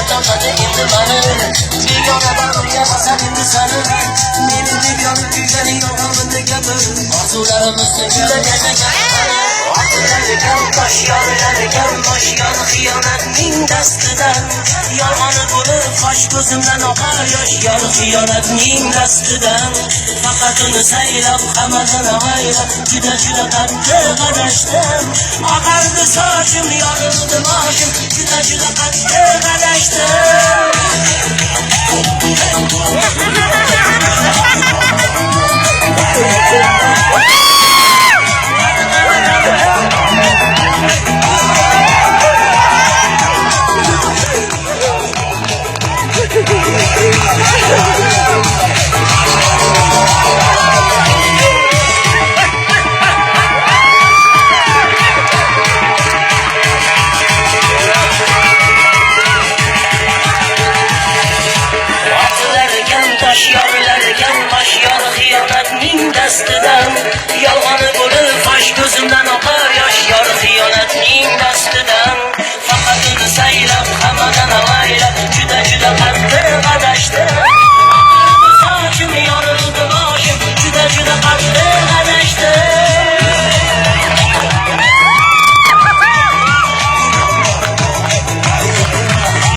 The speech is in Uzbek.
topadi endi mani begona bag'rimga bosar endi sani meni deb yonib kuyganing yolg'onmanda gapir orzularimizni gullab yashagan tosh yorilar bosh yon xiyonatning dastidan yolg'oni bo'lib qosh ko'zimdan oqar yosh yor xiyonatning dastidan faqat uni saylab hammadan ayrab juda qattiq adashdim oqardi sochim yorildi boshim juda qattiq adashdim yolg'oni bo'lib qosh ko'zimdan oqar yosh yor xiyonatning dastidan faqat uni sayla